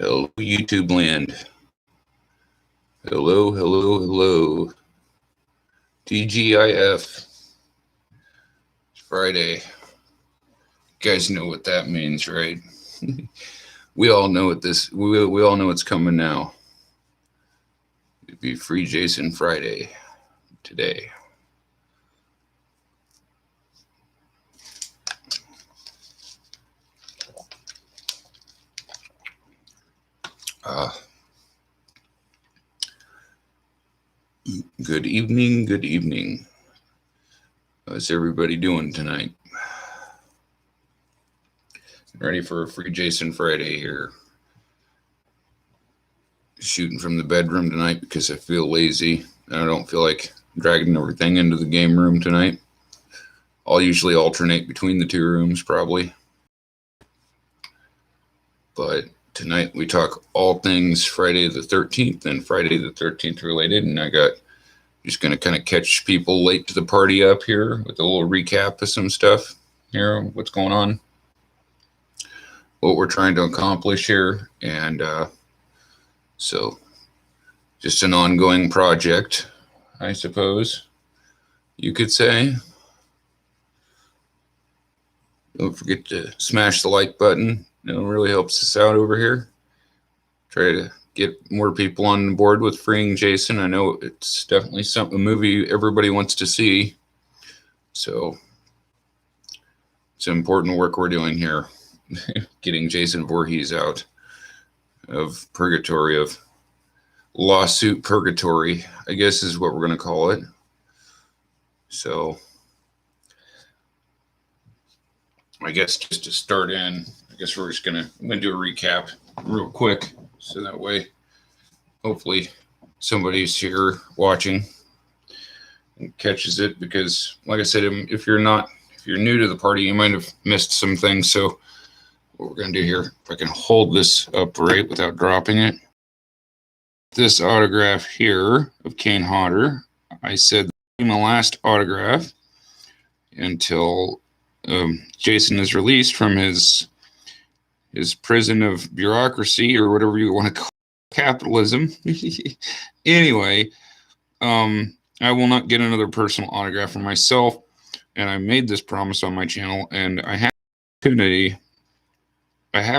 Hello, YouTube land. Hello, hello, hello. TGIF. It's Friday. You guys know what that means, right? We all know what this. We all know what's coming now. It'd be Free Jason Friday today. Good evening. Good evening. How's everybody doing tonight? Ready for a Free Jason Friday here. Shooting from the bedroom tonight because I feel lazy. I don't feel like dragging everything into the game room tonight. I'll usually alternate between the two rooms probably. But tonight we talk all things Friday the 13th and Friday the 13th related, and I got just going to kind of catch people late to the party up here with a little recap of some stuff here, what's going on, what we're trying to accomplish here, and so just an ongoing project, I suppose you could say. Don't forget to smash the like button. It really helps us out over here. Try to get more people on board with Freeing Jason. I know it's definitely a movie everybody wants to see. So it's important work we're doing here. Getting Jason Voorhees out of purgatory, of lawsuit purgatory, I guess is what we're going to call it. So I guess just to start in, I guess we're just I'm going to do a recap real quick. So that way, hopefully somebody's here watching and catches it, because like I said, if you're new to the party, you might have missed some things. So what we're going to do here, if I can hold this upright without dropping it. This autograph here of Kane Hodder, I said my last autograph until Jason is released from his prison of bureaucracy, or whatever you want to call it, capitalism. Anyway, I will not get another personal autograph for myself, and I made this promise on my channel, and I have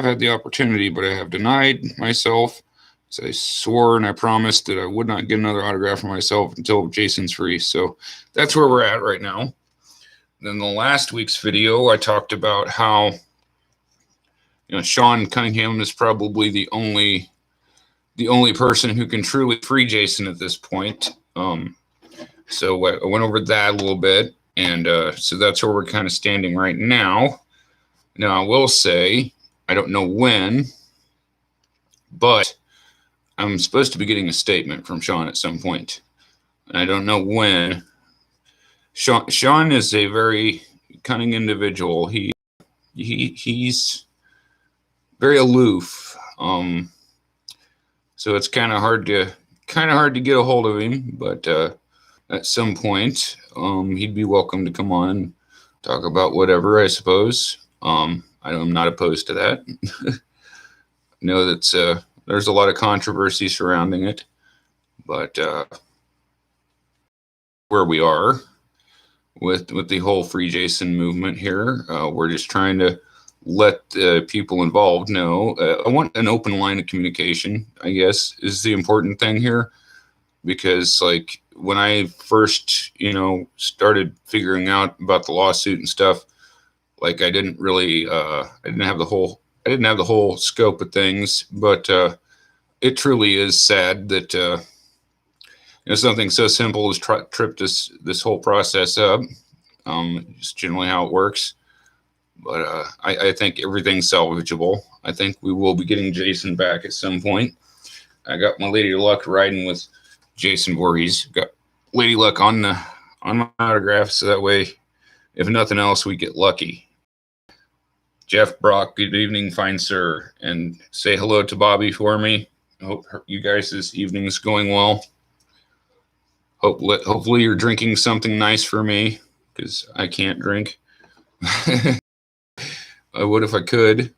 had the opportunity, but I have denied myself. So I swore and I promised that I would not get another autograph for myself until Jason's free. So that's where we're at right now. Then the last week's video, I talked about how Sean Cunningham is probably the only person who can truly free Jason at this point. So I went over that a little bit, and so that's where we're kind of standing right now. Now, I will say, I don't know when, but I'm supposed to be getting a statement from Sean at some point. I don't know when. Sean is a very cunning individual. He's very aloof. So it's kind of hard to get a hold of him, but at some point, he'd be welcome to come on and talk about whatever, I suppose. I'm not opposed to that. I know that there's a lot of controversy surrounding it, but where we are with the whole Free Jason movement here, we're just trying to let the people involved know. I want an open line of communication, I guess, is the important thing here, because like when I first, started figuring out about the lawsuit and stuff, like I didn't really, I didn't have the whole scope of things, but it truly is sad that something so simple as tripped this whole process up. Just generally how it works. But I think everything's salvageable. I think we will be getting Jason back at some point. I got my Lady Luck riding with Jason Voorhees. Got Lady Luck on my autograph, so that way, if nothing else, we get lucky. Jeff Brock, good evening, fine sir, and say hello to Bobby for me. I hope you guys this evening's going well. Hopefully you're drinking something nice for me, because I can't drink. I would if I could.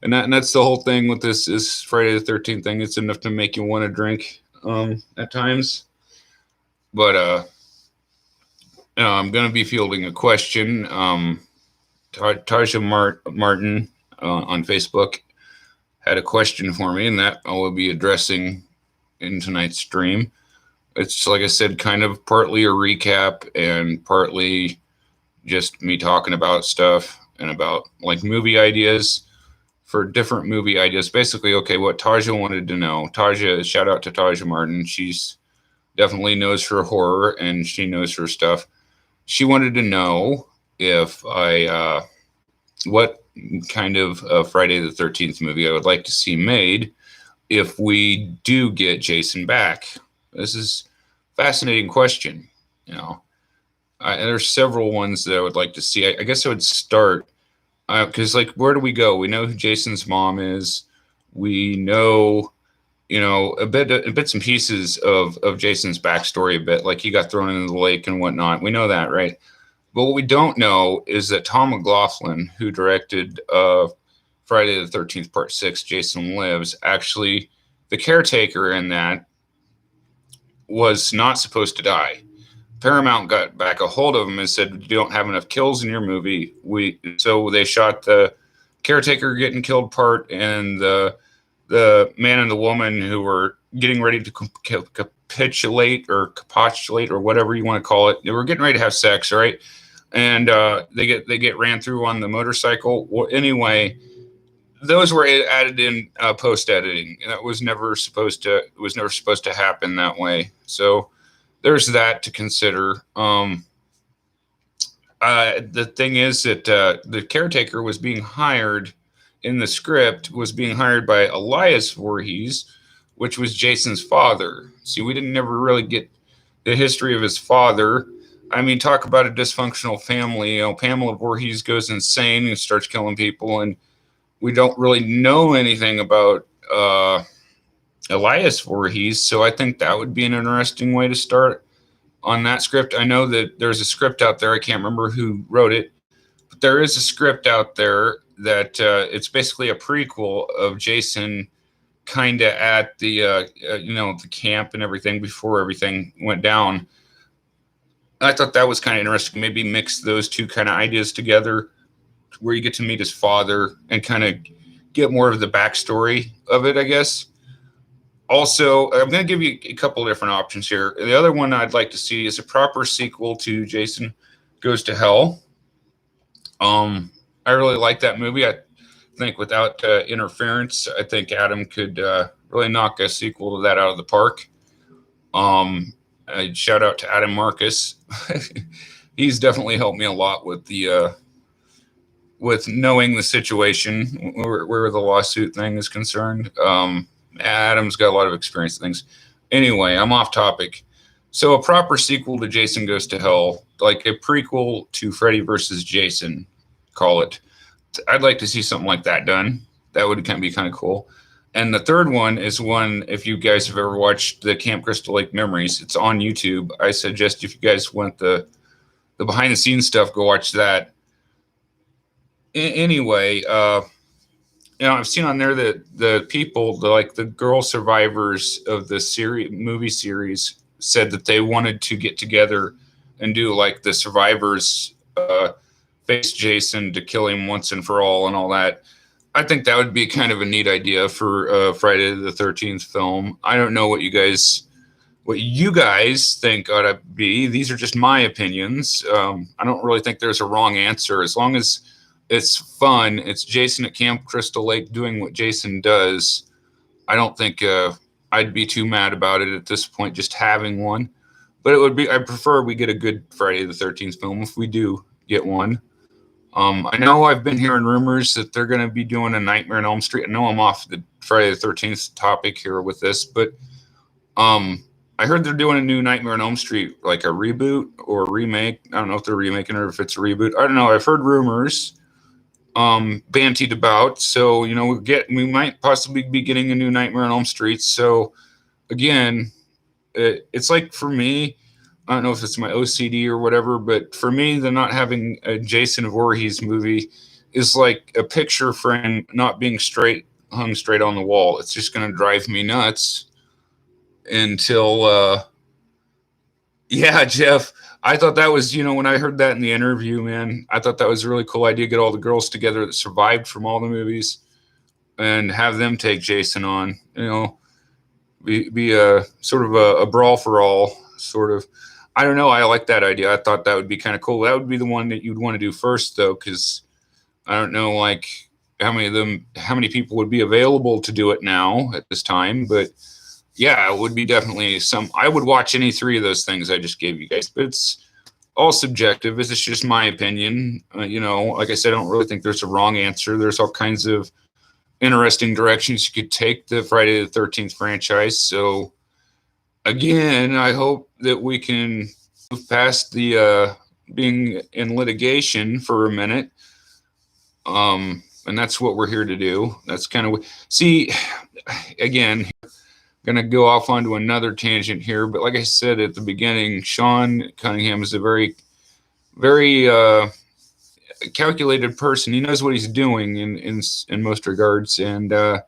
And that's the whole thing with this Friday the 13th thing. It's enough to make you want to drink at times. But I'm going to be fielding a question. Taja Martin on Facebook had a question for me, and that I will be addressing in tonight's stream. It's, like I said, kind of partly a recap and partly just me talking about stuff and about like movie ideas for different movie ideas. Basically, okay, what Taja wanted to know. Taja, shout out to Taja Martin. She's definitely knows her horror and she knows her stuff. She wanted to know if what kind of Friday the 13th movie I would like to see made if we do get Jason back. This is a fascinating question. You know, there's several ones that I would like to see. I guess I would start because, like, where do we go? We know who Jason's mom is. We know, bits and pieces of Jason's backstory a bit. Like, he got thrown into the lake and whatnot. We know that, right? But what we don't know is that Tom McLaughlin, who directed Friday the 13th Part 6, Jason Lives, actually, the caretaker in that was not supposed to die. Paramount got back a hold of him and said, you don't have enough kills in your movie. So they shot the caretaker getting killed part and the man and the woman who were getting ready to capitulate or whatever you want to call it. They were getting ready to have sex, right? And they get ran through on the motorcycle. Well, anyway, those were added in post editing, and that was never supposed to happen that way. So there's that to consider. The thing is that the caretaker was being hired in the script by Elias Voorhees, which was Jason's father. See, we didn't never really get the history of his father. I mean, talk about a dysfunctional family. Pamela Voorhees goes insane and starts killing people, and we don't really know anything about Elias Voorhees. So I think that would be an interesting way to start on that script. I know that there's a script out there. I can't remember who wrote it, but there is a script out there that it's basically a prequel of Jason kind of at the the camp and everything before everything went down. I thought that was kind of interesting. Maybe mix those two kind of ideas together where you get to meet his father and kind of get more of the backstory of it, I guess. Also, I'm going to give you a couple of different options here. The other one I'd like to see is a proper sequel to Jason Goes to Hell. I really like that movie. I think without interference, I think Adam could really knock a sequel to that out of the park. I'd shout out to Adam Marcus. He's definitely helped me a lot with the with knowing the situation where the lawsuit thing is concerned. Adam's got a lot of experience in things. Anyway, I'm off topic. So a proper sequel to Jason Goes to Hell, like a prequel to Freddy versus Jason, call it. I'd like to see something like that done. That would be kind of cool. And the third one is one, if you guys have ever watched the Camp Crystal Lake Memories, it's on YouTube. I suggest if you guys want the behind the scenes stuff, go watch that. Anyway, I've seen on there that the people, the girl survivors of the movie series, said that they wanted to get together and do like the survivors face Jason to kill him once and for all and all that. I think that would be kind of a neat idea for Friday the 13th film. I don't know what you guys think ought to be. These are just my opinions. I don't really think there's a wrong answer. As long as it's fun, it's Jason at Camp Crystal Lake doing what Jason does. I don't think I'd be too mad about it at this point, just having one. But I prefer we get a good Friday the 13th film if we do get one. I know I've been hearing rumors that they're going to be doing a Nightmare on Elm Street. I know I'm off the Friday the 13th topic here with this, but I heard they're doing a new Nightmare on Elm Street, like a reboot or a remake. I don't know if they're remaking it or if it's a reboot. I don't know. I've heard rumors bantied about. So, we might possibly be getting a new Nightmare on Elm Street. So, again, it's like for me, I don't know if it's my OCD or whatever, but for me, the not having a Jason Voorhees movie is like a picture frame not being hung straight on the wall. It's just going to drive me nuts until, yeah, Jeff, I thought that was, when I heard that in the interview, man, I thought that was a really cool idea. Get all the girls together that survived from all the movies and have them take Jason on, be a sort of a brawl for all sort of. I don't know. I like that idea. I thought that would be kind of cool. That would be the one that you'd want to do first, though, because I don't know, like how many people would be available to do it now at this time. But yeah, it would be definitely I would watch any three of those things I just gave you guys, but it's all subjective. It's just my opinion. Like I said, I don't really think there's a wrong answer. There's all kinds of interesting directions you could take the Friday the 13th franchise. So again, I hope that we can move past the being in litigation for a minute. And that's what we're here to do. That's kind of see, again, gonna go off onto another tangent here, but like I said at the beginning, Sean Cunningham is a very, very calculated person. He knows what he's doing in most regards, and I'm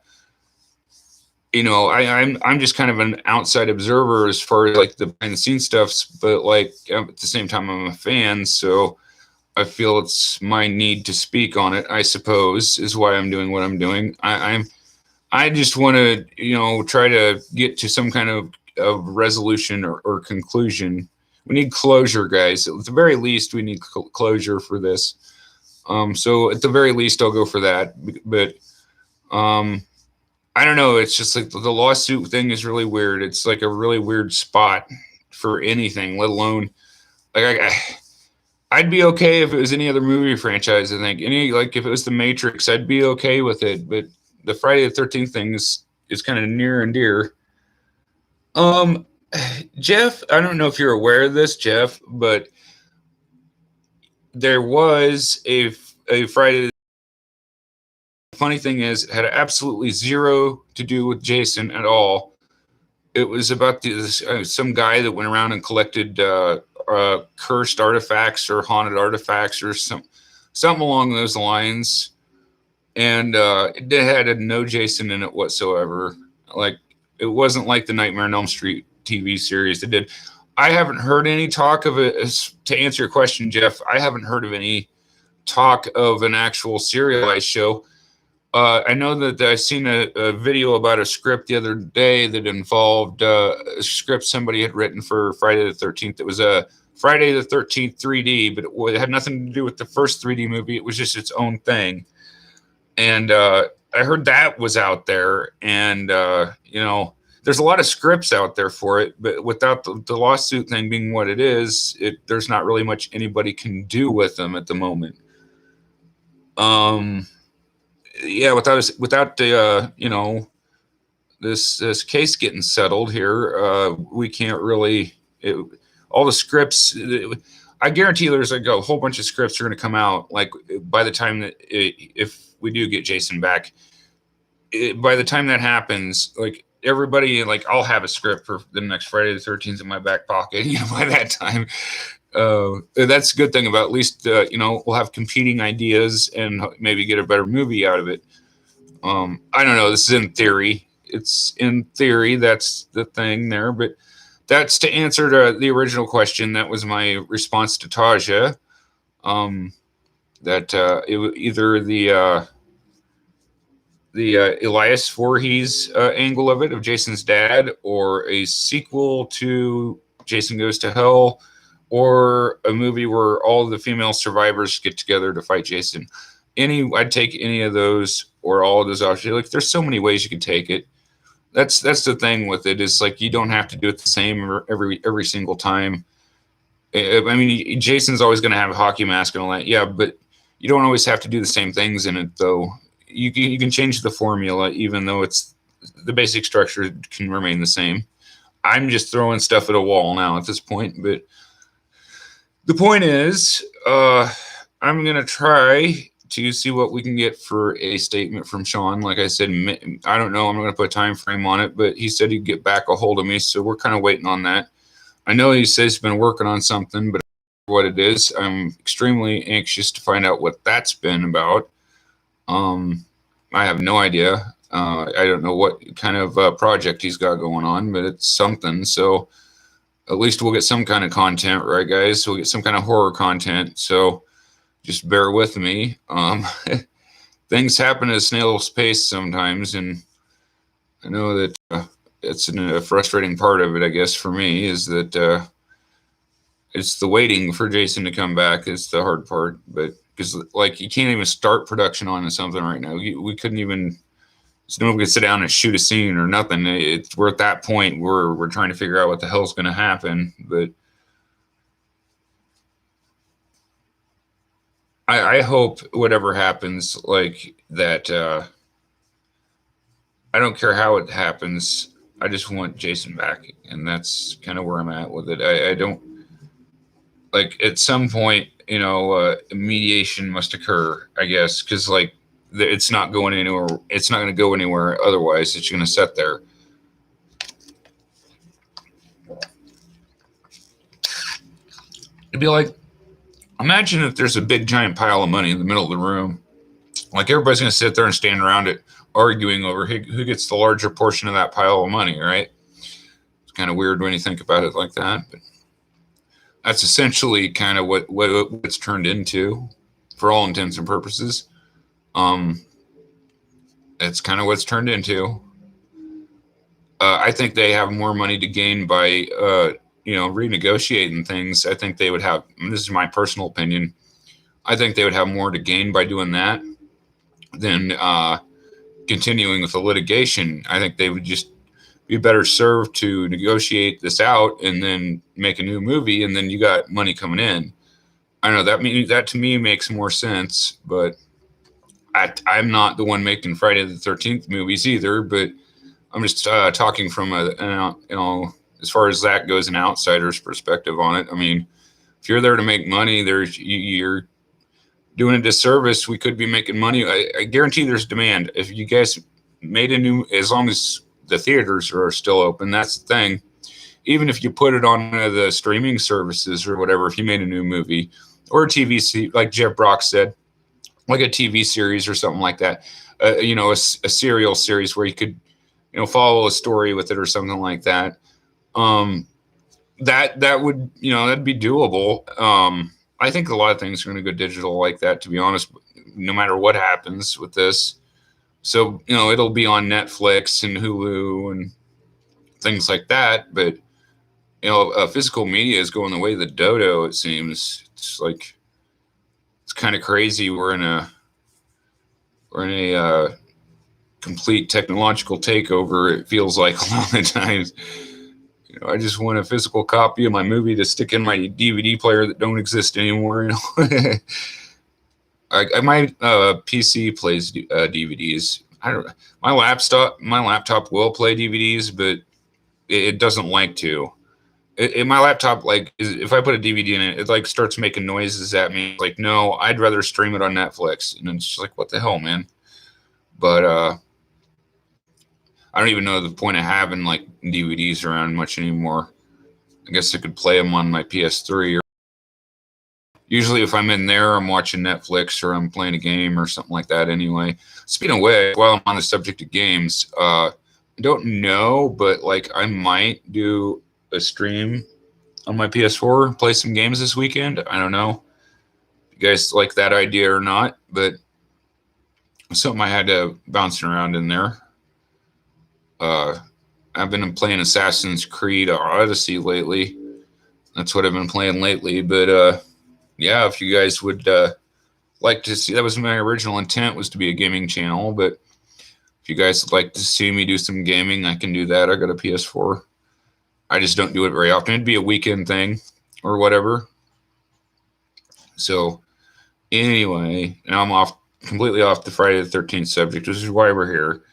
just kind of an outside observer as far as like the behind the scenes stuff, but like at the same time I'm a fan, so I feel it's my need to speak on it, I suppose, is why I'm doing what I'm doing. I just want to, try to get to some kind of resolution or conclusion. We need closure, guys. At the very least, we need closure for this. So at the very least, I'll go for that. But I don't know. It's just like the lawsuit thing is really weird. It's like a really weird spot for anything, let alone like I'd be okay if it was any other movie franchise. I think if it was The Matrix, I'd be okay with it. But the Friday the 13th thing is kind of near and dear. Jeff, I don't know if you're aware of this, Jeff, but there was a Friday. The funny thing is, it had absolutely zero to do with Jason at all. It was about some guy that went around and collected cursed artifacts or haunted artifacts or something along those lines. And it had no Jason in it whatsoever. Like, it wasn't like the Nightmare on Elm Street TV series that did. I haven't heard any talk of it. To answer your question, Jeff, I haven't heard of any talk of an actual serialized show. I know that I've seen a video about a script the other day that involved a script somebody had written for Friday the 13th. It was a Friday the 13th 3D, but it had nothing to do with the first 3D movie. It was just its own thing. And I heard that was out there. And, there's a lot of scripts out there for it, but without the lawsuit thing being what it is, there's not really much anybody can do with them at the moment. Yeah, without the this case getting settled here, we can't really all the scripts. I guarantee there's like a whole bunch of scripts are going to come out. Like by the time that if we do get Jason back, by the time that happens, like everybody, like I'll have a script for the next Friday the 13th in my back pocket. By that time. That's a good thing about at least we'll have competing ideas and maybe get a better movie out of it. I don't know. This is in theory. It's in theory. That's the thing there. But that's to answer the original question. That was my response to Taja. That either the Elias Voorhees angle of it, of Jason's dad, or a sequel to Jason Goes to Hell, or a movie where all the female survivors get together to fight Jason. I'd take any of those or all of those options. Like, there's so many ways you can take it. That's the thing with it, is like you don't have to do it the same every single time. I mean, Jason's always going to have a hockey mask and all that, yeah, but you don't always have to do the same things in it, though. You can change the formula, even though it's the basic structure can remain the same. I'm just throwing stuff at a wall now at this point, but the point is, I'm going to try to see what we can get for a statement from Sean. Like I said, I don't know. I'm not going to put a time frame on it, but he said he'd get back a hold of me, so we're kind of waiting on that. I know he says he's been working on something, but what it is. I'm extremely anxious to find out what that's been about. Um, I have no idea. I don't know what kind of project he's got going on, but it's something. So at least we'll get some kind of content, right, guys? We'll get some kind of horror content. So just bear with me. Things happen at a snail's pace sometimes, and I know that it's a frustrating part of it, I guess, for me, is that it's the waiting for Jason to come back is the hard part. But because, like, you can't even start production on something right now. We couldn't even, so nobody could sit down and shoot a scene or nothing. We're at that point where we're trying to figure out what the hell's going to happen. But I hope whatever happens, like that, I don't care how it happens. I just want Jason back, and that's kind of where I'm at with it. I don't, like, at some point, mediation must occur, I guess, because, like, it's not going anywhere. It's not going to go anywhere. Otherwise, it's going to sit there. It'd be like, imagine if there's a big giant pile of money in the middle of the room. Like, everybody's going to sit there and stand around it arguing over who gets the larger portion of that pile of money, right? It's kind of weird when you think about it like that, but that's essentially kind of what it's turned into, for all intents and purposes. It's kind of what it's turned into. I think they have more money to gain by renegotiating things. I think they would have. This is my personal opinion. I think they would have more to gain by doing that than continuing with the litigation. I think they would just be better served to negotiate this out and then make a new movie, and then you got money coming in. I know that to me makes more sense, but I'm not the one making Friday the 13th movies either. But I'm just talking from as far as that goes, an outsider's perspective on it. I mean, if you're there to make money, you're doing a disservice. We could be making money. I guarantee there's demand. If you guys made as long as the theaters are still open, that's the thing. Even if you put it on the streaming services or whatever, if you made a new movie or a TV, like Jeff Brock said, like a TV series or something like that, a serial series where you could, follow a story with it or something like that. That would, that'd be doable. I think a lot of things are going to go digital like that, to be honest, no matter what happens with this. So, it'll be on Netflix and Hulu and things like that. But, physical media is going the way of the dodo, it seems. It's like, it's kind of crazy. We're in a complete technological takeover, it feels like a lot of times. I just want a physical copy of my movie to stick in my DVD player that don't exist anymore. My PC plays DVDs. I don't. My laptop will play DVDs, but it doesn't like to. My laptop, like, if I put a DVD in it, it like starts making noises at me. Like, no, I'd rather stream it on Netflix. And it's just like, what the hell, man? But I don't even know the point of having like DVDs around much anymore. I guess I could play them on my PS3. Usually if I'm in there, I'm watching Netflix or I'm playing a game or something like that anyway. Speaking of which, while I'm on the subject of games, I don't know, but like I might do a stream on my PS4, play some games this weekend. I don't know if you guys like that idea or not, but something I had to bouncing around in there. I've been playing Assassin's Creed Odyssey lately. That's what I've been playing lately. But yeah, if you guys would like to see, that was my original intent, was to be a gaming channel. But if you guys would like to see me do some gaming, I can do that. I got a PS4. I just don't do it very often. It'd be a weekend thing or whatever. So anyway, now I'm completely off the Friday the 13th subject, which is why we're here.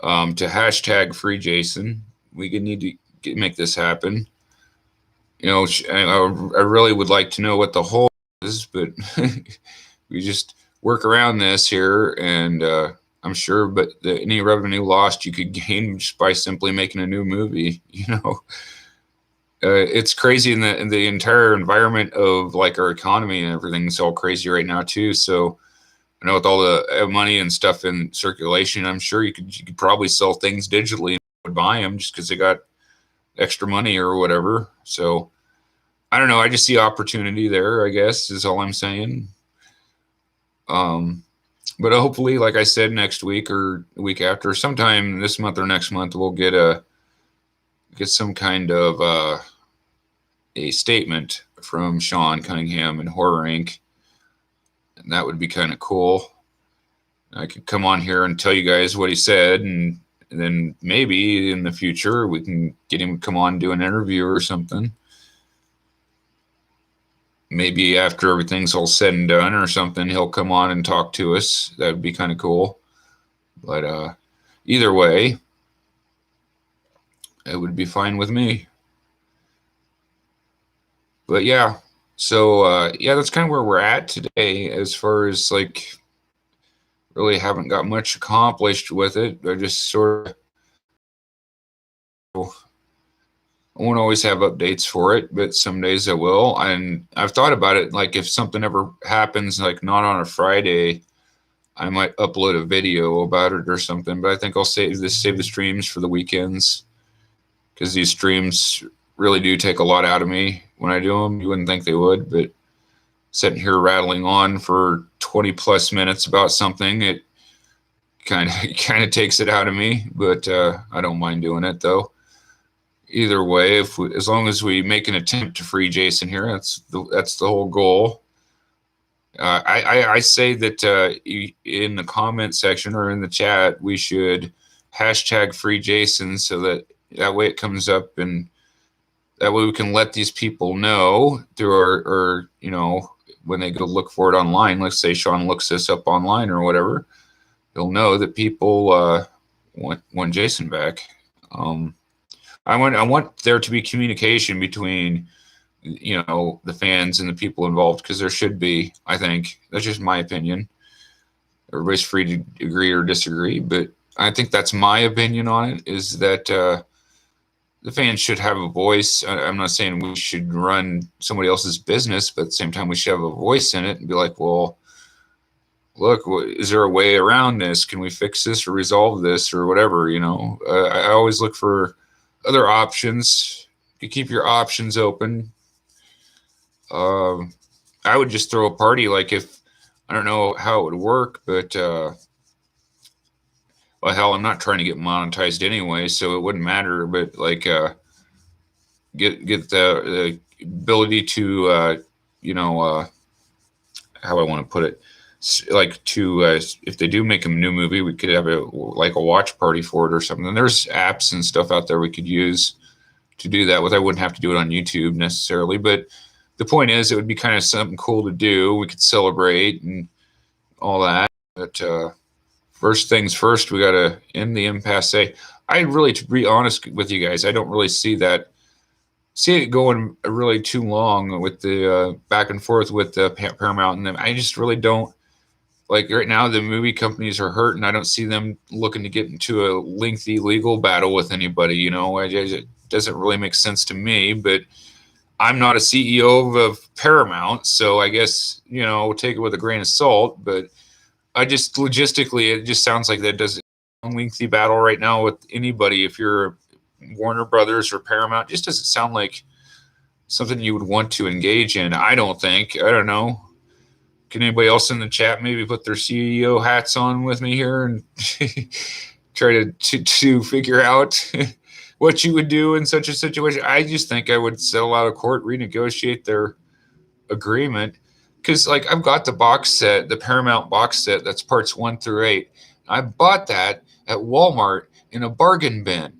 To hashtag free Jason. We need to make this happen. I really would like to know what the whole is, but we just work around this here, and I'm sure, but any revenue lost you could gain just by simply making a new movie, It's crazy in the entire environment of like our economy and everything's all crazy right now too. So I know with all the money and stuff in circulation, I'm sure you could probably sell things digitally and would buy them just because they got extra money or whatever. So I don't know. I just see opportunity there, I guess, is all I'm saying. Um, but hopefully, like I said, next week or the week after, sometime this month or next month, we'll get some kind of a statement from Sean Cunningham and Horror Inc. And that would be kind of cool. I could come on here and tell you guys what he said, and then maybe in the future we can get him to come on and do an interview or something. Maybe after everything's all said and done or something, he'll come on and talk to us. That would be kind of cool. But either way, it would be fine with me. But yeah, so yeah, that's kind of where we're at today as far as like really haven't got much accomplished with it. I just sort of I won't always have updates for it, but some days I will. And I've thought about it, like if something ever happens, like not on a Friday, I might upload a video about it or something. But I think I'll save the streams for the weekends because these streams really do take a lot out of me when I do them. You wouldn't think they would, but sitting here rattling on for 20 plus minutes about something, it kind of takes it out of me. But I don't mind doing it though. Either way, as long as we make an attempt to free Jason here, that's the whole goal. I say that in the comment section or in the chat, we should hashtag free Jason so that way it comes up, and that way we can let these people know through our when they go look for it online. Let's say Sean looks this up online or whatever, he'll know that people want Jason back. I want there to be communication between the fans and the people involved, because there should be. I think that's just my opinion. Everybody's free to agree or disagree, but I think that's my opinion on it, is that the fans should have a voice. I'm not saying we should run somebody else's business, but at the same time we should have a voice in it and be like, well, look, is there a way around this? Can we fix this or resolve this or whatever? I always look for other options. You keep your options open. I would just throw a party, like if I don't know how it would work, but well, hell, I'm not trying to get monetized anyway, so it wouldn't matter. But like, get the ability to how I want to put it, like to if they do make a new movie, we could have a watch party for it or something. And there's apps and stuff out there we could use to do that with. I wouldn't have to do it on YouTube necessarily, but the point is, it would be kind of something cool to do. We could celebrate and all that. But first things first, we got to end the impasse. I really, to be honest with you guys, I don't really see it going really too long with the back and forth with the Paramount and them. I just really don't. Like right now, the movie companies are hurt, and I don't see them looking to get into a lengthy legal battle with anybody. It doesn't really make sense to me. But I'm not a CEO of Paramount, so I guess take it with a grain of salt. But I just logistically, it just sounds like that doesn't a lengthy battle right now with anybody. If you're Warner Brothers or Paramount, just doesn't sound like something you would want to engage in. I don't think. I don't know. Can anybody else in the chat maybe put their CEO hats on with me here and try to figure out what you would do in such a situation? I just think I would settle out of court, renegotiate their agreement. Because like I've got the box set, the Paramount box set, that's parts 1 through 8. I bought that at Walmart in a bargain bin.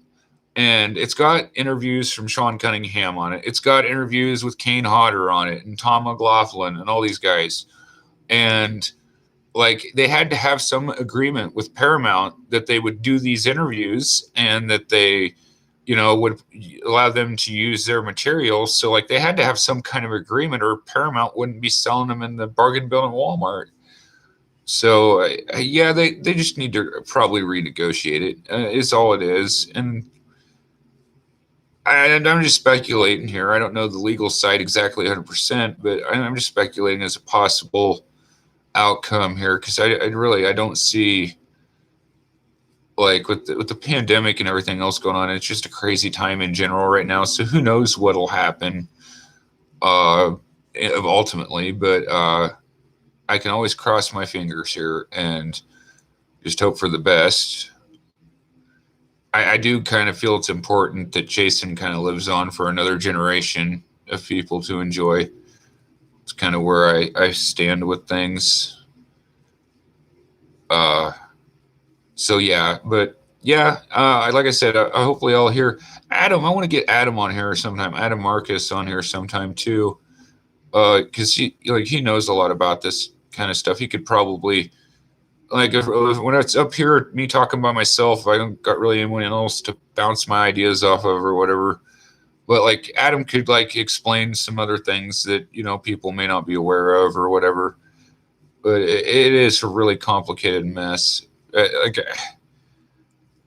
And it's got interviews from Sean Cunningham on it. It's got interviews with Kane Hodder on it and Tom McLaughlin and all these guys. And like they had to have some agreement with Paramount that they would do these interviews and that they, would allow them to use their materials. So like they had to have some kind of agreement, or Paramount wouldn't be selling them in the bargain bin at Walmart. So yeah, they just need to probably renegotiate it. Is all it is. And I'm just speculating here. I don't know the legal side exactly 100%, but I'm just speculating as a possible outcome here because I don't see, like, with the pandemic and everything else going on. It's just a crazy time in general right now. So who knows what'll happen uh, ultimately, but I can always cross my fingers here and just hope for the best. I do kind of feel it's important that Jason kind of lives on for another generation of people to enjoy. It's kind of where I stand with things. Uh, so yeah, but yeah, like I said, hopefully I'll hear Adam. I want to get Adam on here sometime. Adam Marcus on here sometime too, because he knows a lot about this kind of stuff. He could probably, like, if when it's up here, me talking by myself, I don't got really anyone else to bounce my ideas off of or whatever. But like Adam could like explain some other things that people may not be aware of or whatever. But it is a really complicated mess. Like,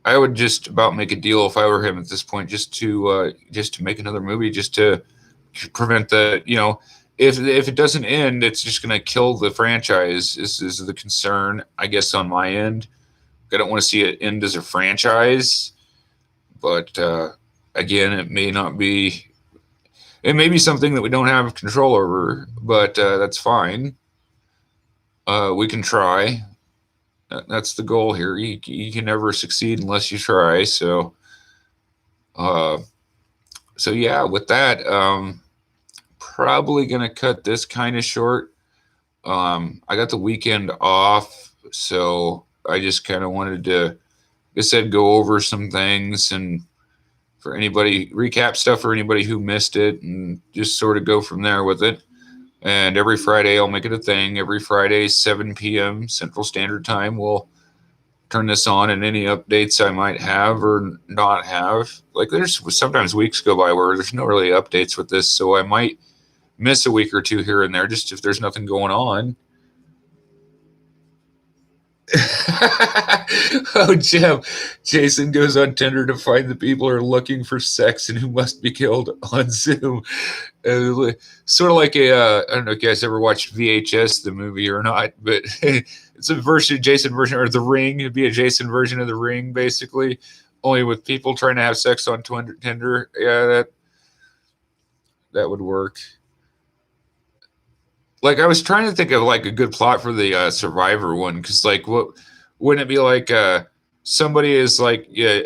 I would just about make a deal if I were him at this point, just to make another movie, just to prevent if it doesn't end, it's just going to kill the franchise. Is the concern, I guess, on my end. I don't want to see it end as a franchise, but again, it may not be. It may be something that we don't have control over, but that's fine. We can try. That's the goal here. You can never succeed unless you try. So, yeah. With that, probably gonna cut this kind of short. I got the weekend off, so I just kind of wanted to, like I said, go over some things and for anybody recap stuff for anybody who missed it, and just sort of go from there with it. And every Friday, I'll make it a thing. Every Friday, 7 p.m. Central Standard Time, we'll turn this on, and any updates I might have or not have. Like, there's sometimes weeks go by where there's no really updates with this, so I might miss a week or two here and there just if there's nothing going on. Oh, Jim. Jason goes on Tinder to find the people who are looking for sex and who must be killed on Zoom. Sort of like I don't know if you guys ever watched VHS, the movie, or not, but it's a Jason version, or The Ring. It'd be a Jason version of The Ring, basically, only with people trying to have sex on Tinder. Yeah, that would work. Like, I was trying to think of like a good plot for the Survivor one, because like, what wouldn't it be like? Somebody is like, yeah,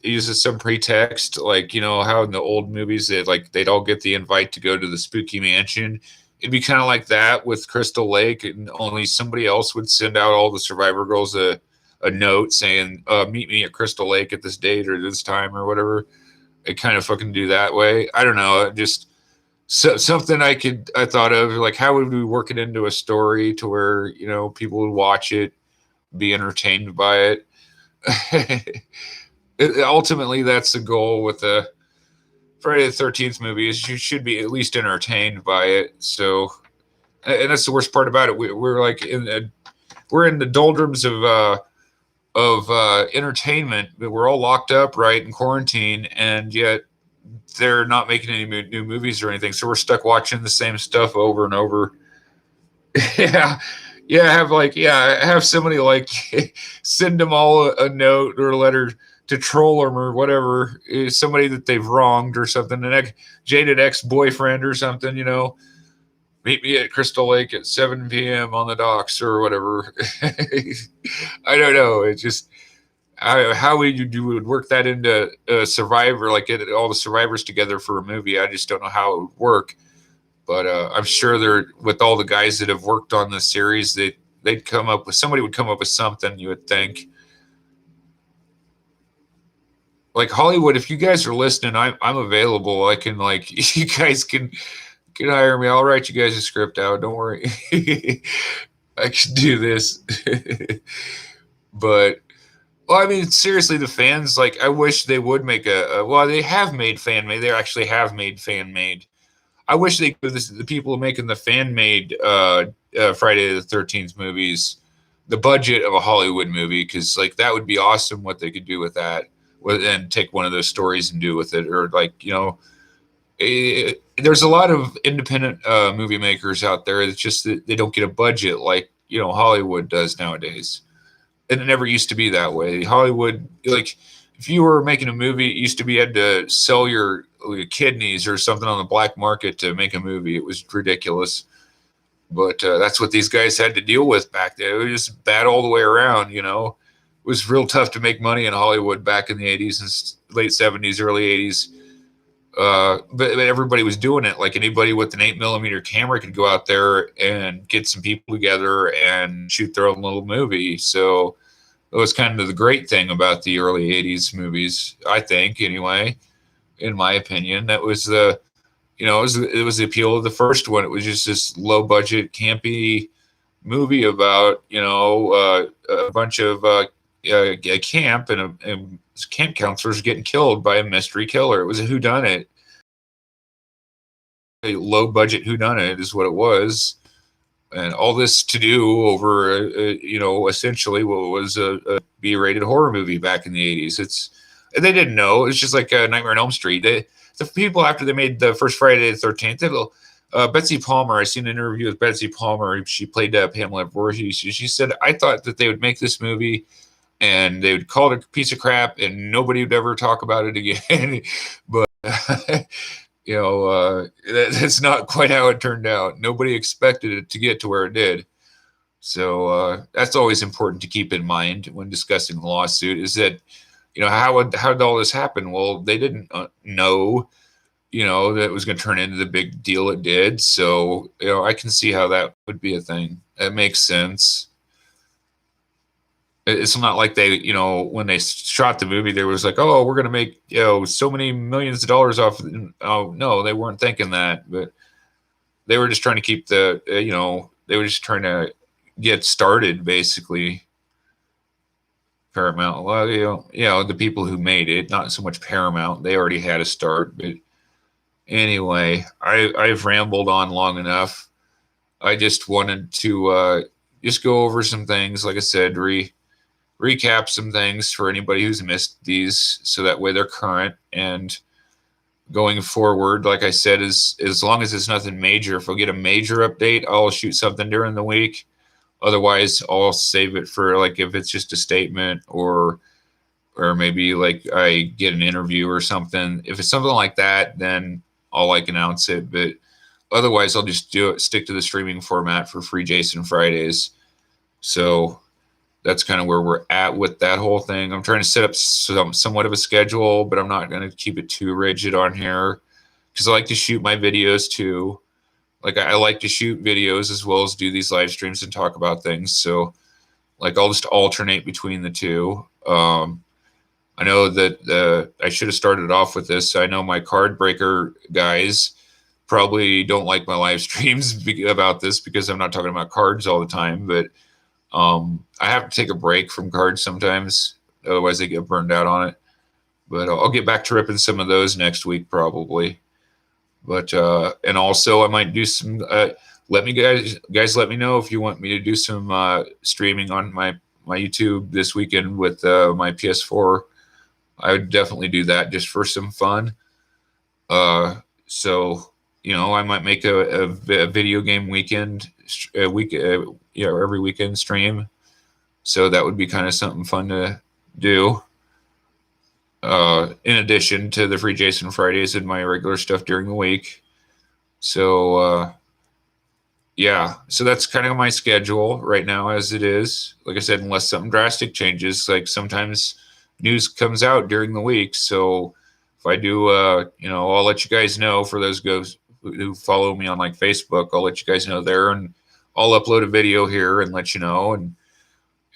uses some pretext, like, how in the old movies they'd all get the invite to go to the spooky mansion. It'd be kind of like that with Crystal Lake, and only somebody else would send out all the Survivor girls a note saying, meet me at Crystal Lake at this date or this time or whatever. It kind of fucking do that way. I don't know. Just something I thought of, like, how would we work it into a story to where people would watch it, be entertained by it. Ultimately, that's the goal with the Friday the 13th movie, is you should be at least entertained by it. So, and that's the worst part about it. We're like we're in the doldrums of entertainment, but we're all locked up, right, in quarantine, and yet they're not making any new movies or anything, so we're stuck watching the same stuff over and over. Yeah, have somebody like send them all a note or a letter to troll them or whatever, somebody that they've wronged or something, an jaded ex-boyfriend or something, meet me at Crystal Lake at 7 p.m. on the docks or whatever. I don't know. It's just how would work that into Survivor, like get all the survivors together for a movie. I just don't know how it would work. But I'm sure they're, with all the guys that have worked on the series, they'd come up with, somebody would come up with something, you would think. Like Hollywood, if you guys are listening, I'm available. I can, like, you guys can hire me. I'll write you guys a script out. Don't worry. I can do this. But, well, I mean, seriously, the fans, like, I wish they would make well, they have made fan made. They actually have made fan made. I wish they could, the people making the fan made Friday the 13th movies, the budget of a Hollywood movie, because, like, that would be awesome what they could do with that. and take one of those stories and do with it, or like, there's a lot of independent movie makers out there. It's just that they don't get a budget like Hollywood does nowadays, and it never used to be that way. Hollywood, like, if you were making a movie, it used to be you had to sell your kidneys or something on the black market to make a movie. It was ridiculous. But that's what these guys had to deal with back then. It was bad all the way around. It was real tough to make money in Hollywood back in the 80s and late 70s, early 80s. But everybody was doing it. Like, anybody with an 8mm camera could go out there and get some people together and shoot their own little movie. So it was kind of the great thing about the early 80s movies, I think, anyway, in my opinion. That was it was the appeal of the first one. It was just this low budget, campy movie about, a bunch of a camp and camp counselors getting killed by a mystery killer. It was a whodunit. A low budget whodunit is what it was. And all this to do over, essentially what was a B-rated horror movie back in the 80s. They didn't know. It's just like Nightmare on Elm Street. The people, after they made the first Friday the 13th, Betsy Palmer, I seen an interview with Betsy Palmer. She played Pamela Voorhees. She said, I thought that they would make this movie and they would call it a piece of crap and nobody would ever talk about it again. But, that's not quite how it turned out. Nobody expected it to get to where it did. So that's always important to keep in mind when discussing the lawsuit, is that, how did all this happen? Well, they didn't know, that it was going to turn into the big deal it did. So, I can see how that would be a thing. It makes sense. It's not like they, when they shot the movie, they was like, oh, we're going to make, so many millions of dollars off. Oh, no, they weren't thinking that. But they were just trying to keep they were just trying to get started, basically. Paramount, well, the people who made it, not so much Paramount, they already had a start. But anyway, I've rambled on long enough. I just wanted to just go over some things, like I said, recap some things for anybody who's missed these, so that way they're current. And going forward, like I said, as long as it's nothing major, if we get a major update, I'll shoot something during the week. Otherwise, I'll save it for, like, if it's just a statement or maybe like I get an interview or something. If it's something like that, then I'll announce it. But otherwise, I'll just stick to the streaming format for Free Jason Fridays. So that's kind of where we're at with that whole thing. I'm trying to set up somewhat of a schedule, but I'm not going to keep it too rigid on here, because I like to shoot my videos too. Like, I like to shoot videos as well as do these live streams and talk about things. So, like, I'll just alternate between the two. I know that I should have started off with this. I know my card breaker guys probably don't like my live streams about this, because I'm not talking about cards all the time. But I have to take a break from cards sometimes. Otherwise, they get burned out on it. But I'll get back to ripping some of those next week, probably. But and also I might do some. Let me let me know if you want me to do some streaming on my YouTube this weekend with my PS4. I would definitely do that just for some fun. So I might make a video game weekend every weekend stream. So that would be kind of something fun to do. In addition to the Free Jason Fridays and my regular stuff during the week. So, so that's kind of my schedule right now as it is. Like I said, unless something drastic changes, like sometimes news comes out during the week. So if I do, I'll let you guys know. For those who follow me on like Facebook, I'll let you guys know there, and I'll upload a video here and let you know. And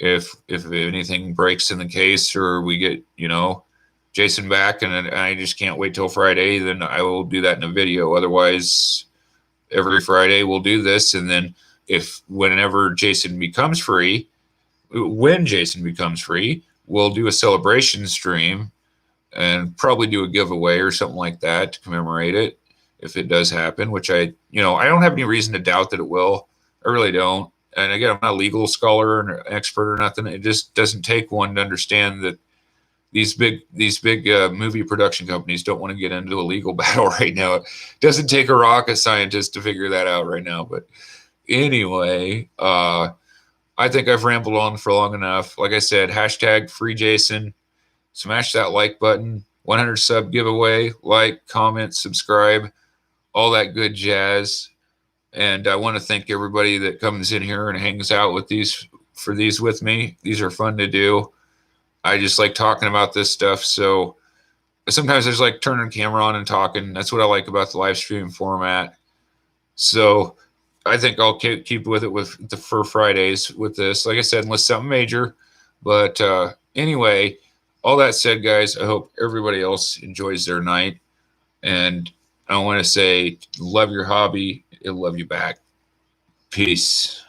if anything breaks in the case, or we get, Jason back and I just can't wait till Friday, then I will do that in a video. Otherwise, every Friday we'll do this. And then when Jason becomes free, we'll do a celebration stream and probably do a giveaway or something like that to commemorate it, if it does happen, which I don't have any reason to doubt that it will. I really don't. And again, I'm not a legal scholar or an expert or nothing. It just doesn't take one to understand that these big movie production companies don't want to get into a legal battle right now. It doesn't take a rocket scientist to figure that out right now. But anyway, I think I've rambled on for long enough. Like I said, hashtag free Jason. Smash that like button. 100 sub giveaway. Like, comment, subscribe, all that good jazz. And I want to thank everybody that comes in here and hangs out with these with me. These are fun to do. I just like talking about this stuff. So sometimes there's like turning the camera on and talking. That's what I like about the live stream format. So I think I'll keep with it for Fridays with this. Like I said, unless something major. But anyway, all that said, guys, I hope everybody else enjoys their night. And I want to say, love your hobby. It'll love you back. Peace.